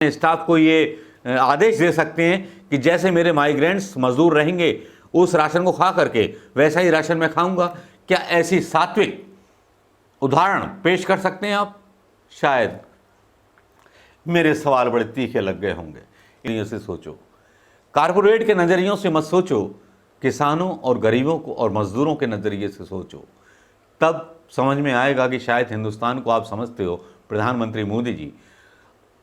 Staff को ये आदेश दे सकते हैं कि जैसे मेरे माइग्रेंट्स मजदूर रहेंगे उस राशन को खा करके वैसा ही राशन मैं खाऊंगा। क्या ऐसी सात्विक उदाहरण पेश कर सकते हैं आप? शायद मेरे सवाल बड़े तीखे लग गए होंगे। इन्हीं से सोचो, कारपोरेट के नज़रियों से मत सोचो, किसानों और गरीबों को और मजदूरों के नज़रिए से सोचो, तब समझ में आएगा कि शायद हिंदुस्तान को आप समझते हो। प्रधानमंत्री मोदी जी,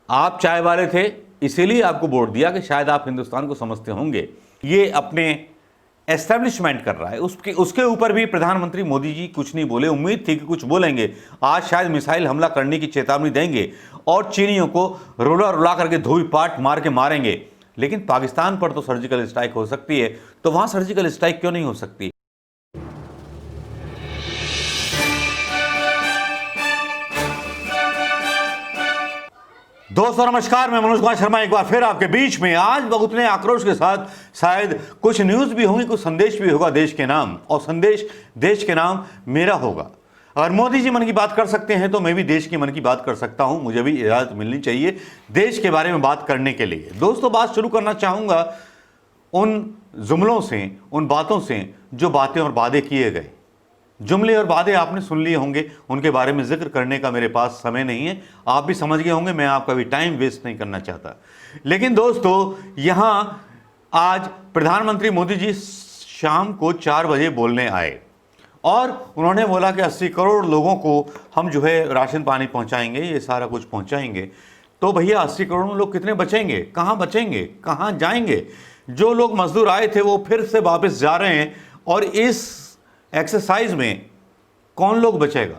आप चाय वाले थे इसीलिए आपको वोट दिया कि शायद आप हिंदुस्तान को समझते होंगे। ये अपने एस्टेब्लिशमेंट कर रहा है, उसके ऊपर भी प्रधानमंत्री मोदी जी कुछ नहीं बोले। उम्मीद थी कि कुछ बोलेंगे, आज शायद मिसाइल हमला करने की चेतावनी देंगे और चीनियों को रुला रुला करके धोबी पाट मार के मारेंगे। लेकिन पाकिस्तान पर तो सर्जिकल स्ट्राइक हो सकती है, तो वहां सर्जिकल स्ट्राइक क्यों नहीं हो सकती? दोस्तों नमस्कार, मैं मनोज कुमार शर्मा एक बार फिर आपके बीच में। आज उतने आक्रोश के साथ शायद कुछ न्यूज भी होंगी, कुछ संदेश भी होगा देश के नाम, और संदेश देश के नाम मेरा होगा। अगर मोदी जी मन की बात कर सकते हैं तो मैं भी देश के मन की बात कर सकता हूं। मुझे भी इजाजत मिलनी चाहिए देश के बारे में बात करने के लिए। दोस्तों, बात शुरू करना चाहूंगा उन जुमलों से, उन बातों से जो बातें और वादे किए गए। जुमले और वादे आपने सुन लिए होंगे, उनके बारे में जिक्र करने का मेरे पास समय नहीं है, आप भी समझ गए होंगे, मैं आपका भी टाइम वेस्ट नहीं करना चाहता। लेकिन दोस्तों, यहां आज प्रधानमंत्री मोदी जी शाम को 4 बजे बोलने आए और उन्होंने बोला कि 80 करोड़ लोगों को हम जो है राशन पानी पहुंचाएंगे, ये सारा कुछ पहुंचाएंगे। तो भैया 80 करोड़ लोग कितने बचेंगे, कहां बचेंगे, कहां जाएंगे? जो लोग मजदूर आए थे वो फिर से वापस जा रहे हैं, और इस एक्सरसाइज में कौन लोग बचेगा?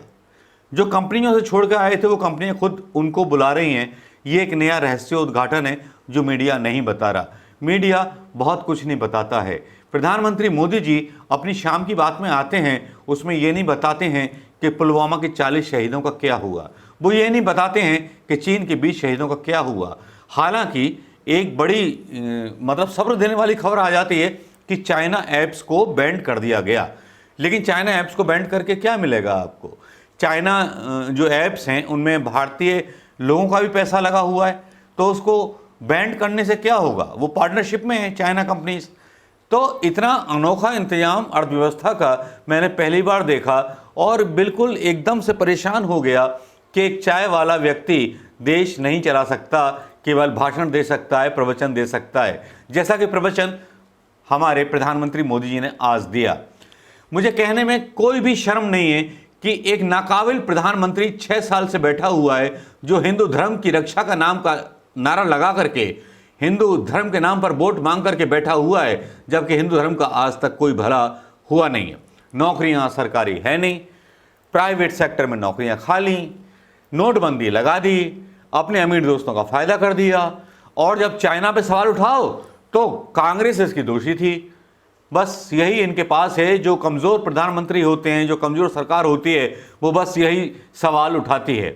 जो कंपनियों से छोड़ कर आए थे वो कंपनियां खुद उनको बुला रही हैं। ये एक नया रहस्य उद्घाटन है जो मीडिया नहीं बता रहा। मीडिया बहुत कुछ नहीं बताता है। प्रधानमंत्री मोदी जी अपनी शाम की बात में आते हैं, उसमें ये नहीं बताते हैं कि पुलवामा के 40 शहीदों का क्या हुआ, वो ये नहीं बताते हैं कि चीन के 20 शहीदों का क्या हुआ। हालांकि एक बड़ी मतलब सब्र देने वाली खबर आ जाती है कि चाइना ऐप्स को बैन कर दिया गया। लेकिन चाइना ऐप्स को बैन करके क्या मिलेगा आपको? चाइना जो ऐप्स हैं उनमें भारतीय लोगों का भी पैसा लगा हुआ है, तो उसको बैन करने से क्या होगा? वो पार्टनरशिप में है चाइना कंपनीज। तो इतना अनोखा इंतजाम अर्थव्यवस्था का मैंने पहली बार देखा और बिल्कुल एकदम से परेशान हो गया कि एक चाय वाला व्यक्ति देश नहीं चला सकता, केवल भाषण दे सकता है, प्रवचन दे सकता है, जैसा कि प्रवचन हमारे प्रधानमंत्री मोदी जी ने आज दिया। मुझे कहने में कोई भी शर्म नहीं है कि एक नाकाबिल प्रधानमंत्री 6 साल से बैठा हुआ है, जो हिंदू धर्म की रक्षा का नाम का नारा लगा करके हिंदू धर्म के नाम पर वोट मांग करके बैठा हुआ है, जबकि हिंदू धर्म का आज तक कोई भला हुआ नहीं है। नौकरियां सरकारी है नहीं, प्राइवेट सेक्टर में नौकरियां खाली, नोटबंदी लगा दी, अपने अमीर दोस्तों का फायदा कर दिया, और जब चाइना पे सवाल उठाओ तो कांग्रेस इसकी दोषी थी। बस यही इनके पास है। जो कमज़ोर प्रधानमंत्री होते हैं, जो कमज़ोर सरकार होती है, वो बस यही सवाल उठाती है।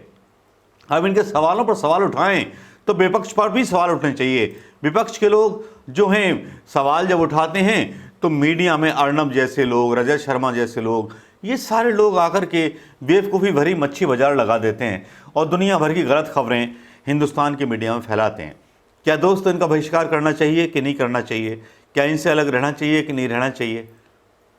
अब इनके सवालों पर सवाल उठाएं तो विपक्ष पर भी सवाल उठने चाहिए। विपक्ष के लोग जो हैं सवाल जब उठाते हैं तो मीडिया में अर्नब जैसे लोग, रजत शर्मा जैसे लोग, ये सारे लोग आकर के बेवकूफ़ी भरी मच्छी बाजार लगा देते हैं और दुनिया भर की गलत खबरें हिंदुस्तान की मीडिया में फैलाते हैं। क्या दोस्तों इनका बहिष्कार करना चाहिए कि नहीं करना चाहिए? क्या इनसे अलग रहना चाहिए कि नहीं रहना चाहिए?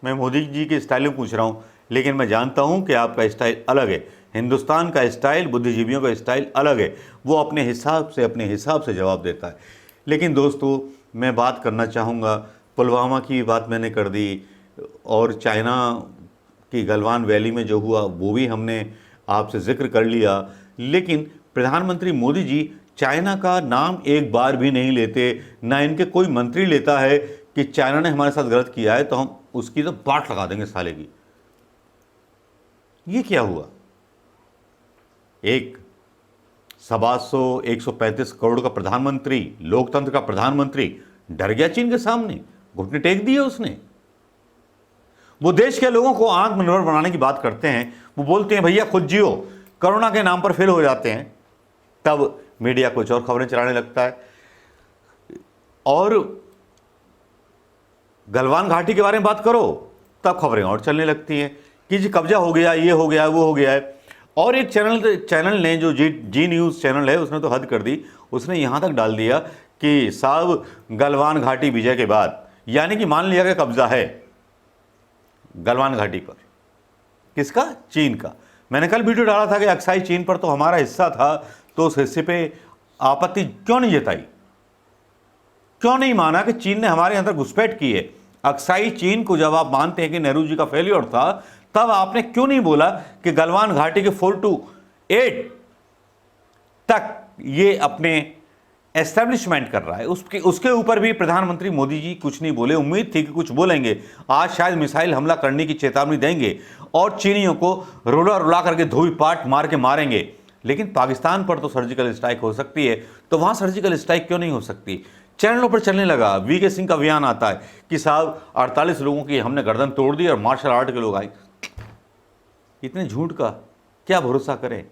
मैं मोदी जी के स्टाइल में पूछ रहा हूँ, लेकिन मैं जानता हूँ कि आपका स्टाइल अलग है। हिंदुस्तान का स्टाइल, बुद्धिजीवियों का स्टाइल अलग है, वो अपने हिसाब से जवाब देता है। लेकिन दोस्तों, मैं बात करना चाहूँगा, पुलवामा की बात मैंने कर दी और चाइना की गलवान वैली में जो हुआ वो भी हमने आपसे जिक्र कर लिया। लेकिन प्रधानमंत्री मोदी जी चाइना का नाम एक बार भी नहीं लेते, ना इनके कोई मंत्री लेता है कि चाइना ने हमारे साथ गलत किया है तो हम उसकी तो बाट लगा देंगे साले की। ये क्या हुआ? एक 135 करोड़ का प्रधानमंत्री, लोकतंत्र का प्रधानमंत्री डर गया चीन के सामने, घुटने टेक दिए उसने। वो देश के लोगों को आत्मनिर्भर बनाने की बात करते हैं, वो बोलते हैं भैया खुद जियो, कोरोना के नाम पर फेल हो जाते हैं, तब मीडिया कुछ और खबरें चलाने लगता है। और गलवान घाटी के बारे में बात करो तब खबरें और चलने लगती हैं कि जी कब्जा हो गया, ये हो गया, वो हो गया है। और एक चैनल ने जो जी न्यूज़ चैनल है उसने तो हद कर दी। उसने यहाँ तक डाल दिया कि साहब गलवान घाटी विजय के बाद, यानी कि मान लिया कि कब्जा है गलवान घाटी पर। किसका? चीन का। मैंने कल वीडियो डाला था कि अक्साई चीन पर तो हमारा हिस्सा था, तो उस हिस्से पे आपत्ति क्यों नहीं जताई, क्यों नहीं माना कि चीन ने हमारे अंदर घुसपैठ की है। अक्साई चीन को जब आप मानते हैं कि नेहरू जी का फेलियर था, तब आपने क्यों नहीं बोला कि गलवान घाटी के 4 to 8 तक ये अपने एस्टेब्लिशमेंट कर रहा है। उसके ऊपर भी प्रधानमंत्री मोदी जी कुछ नहीं बोले। उम्मीद थी कि कुछ बोलेंगे, आज शायद मिसाइल हमला करने की चेतावनी देंगे और चीनियों को रुला रुला करके धोबी पाट मार के मारेंगे। लेकिन पाकिस्तान पर तो सर्जिकल स्ट्राइक हो सकती है, तो वहां सर्जिकल स्ट्राइक क्यों नहीं हो सकती? चैनलों पर चलने लगा, वीके सिंह का बयान आता है कि साहब 48 लोगों की हमने गर्दन तोड़ दी और मार्शल आर्ट के लोग आए। इतने झूठ का क्या भरोसा करें?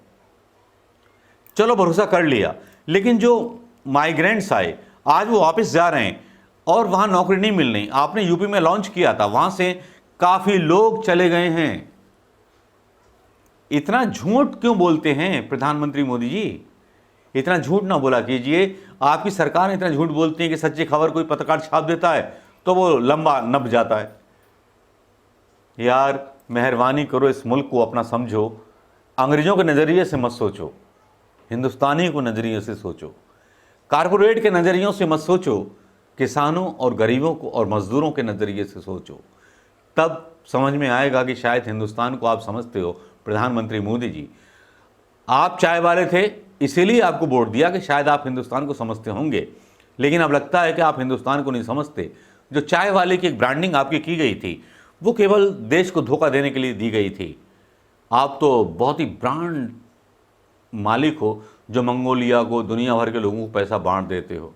चलो भरोसा कर लिया, लेकिन जो माइग्रेंट्स आए आज वो वापस जा रहे हैं और वहां नौकरी नहीं मिल रही। आपने यूपी में लॉन्च किया था, वहां से काफी लोग चले गए हैं। इतना झूठ क्यों बोलते हैं प्रधानमंत्री मोदी जी? इतना झूठ ना बोला कीजिए। आपकी सरकार इतना झूठ बोलती है कि सच्ची खबर कोई पत्रकार छाप देता है तो वो लंबा नब जाता है। यार मेहरबानी करो, इस मुल्क को अपना समझो, अंग्रेजों के नज़रिए से मत सोचो, हिंदुस्तानी को नज़रिए से सोचो, कारपोरेट के नज़रियों से मत सोचो, किसानों और गरीबों को और मजदूरों के नज़रिए से सोचो। तब समझ में आएगा कि शायद हिंदुस्तान को आप समझते हो। प्रधानमंत्री मोदी जी, आप चाय वाले थे, इसीलिए आपको वोट दिया कि शायद आप हिंदुस्तान को समझते होंगे, लेकिन अब लगता है कि आप हिंदुस्तान को नहीं समझते। जो चाय वाले की एक ब्रांडिंग आपकी की गई थी, वो केवल देश को धोखा देने के लिए दी गई थी। आप तो बहुत ही ब्रांड मालिक हो जो मंगोलिया को, दुनिया भर के लोगों को पैसा बांट देते हो,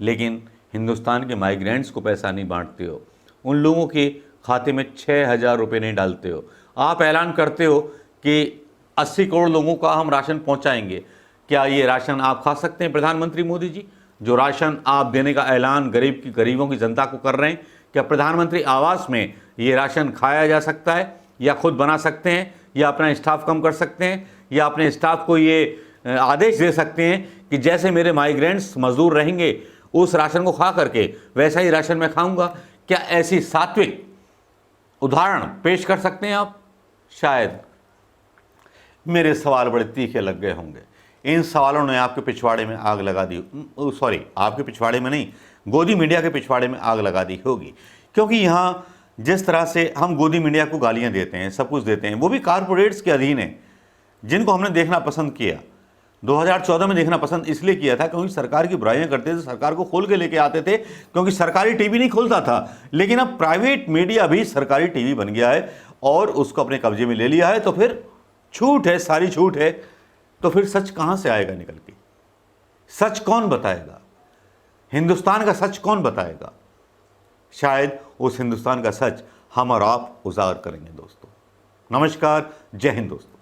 लेकिन हिंदुस्तान के माइग्रेंट्स को पैसा नहीं बांटते हो। उन लोगों के खाते में 6,000 रुपये नहीं डालते हो। आप ऐलान करते हो कि 80 करोड़ लोगों का हम राशन पहुंचाएंगे। क्या ये राशन आप खा सकते हैं प्रधानमंत्री मोदी जी? जो राशन आप देने का ऐलान गरीबों की जनता को कर रहे हैं, क्या प्रधानमंत्री आवास में ये राशन खाया जा सकता है, या खुद बना सकते हैं, या अपना स्टाफ कम कर सकते हैं, या अपने स्टाफ को ये आदेश दे सकते हैं कि जैसे मेरे माइग्रेंट्स मजदूर रहेंगे उस राशन को खा करके वैसा ही राशन मैं खाऊंगा? क्या ऐसी सात्विक उदाहरण पेश कर सकते हैं आप? शायद। मेरे सवाल बड़े तीखे लग गए होंगे। इन सवालों ने आपके पिछवाड़े में आग लगा दी, सॉरी आपके पिछवाड़े में नहीं, गोदी मीडिया के पिछवाड़े में आग लगा दी होगी। क्योंकि यहाँ जिस तरह से हम गोदी मीडिया को गालियाँ देते हैं, सब कुछ देते हैं, वो भी कारपोरेट्स के अधीन है, जिनको हमने देखना पसंद किया। 2014 में देखना पसंद इसलिए किया था क्योंकि सरकार की बुराइयां करते थे, सरकार को खोल के लेके आते थे, क्योंकि सरकारी टीवी नहीं खोलता था। लेकिन अब प्राइवेट मीडिया भी सरकारी टीवी बन गया है और उसको अपने कब्जे में ले लिया है, तो फिर छूट है, सारी छूट है। तो फिर सच कहां से आएगा निकल के? सच कौन बताएगा? हिंदुस्तान का सच कौन बताएगा? शायद उस हिंदुस्तान का सच हम और आप उजागर करेंगे दोस्तों। नमस्कार, जय हिंद दोस्तों।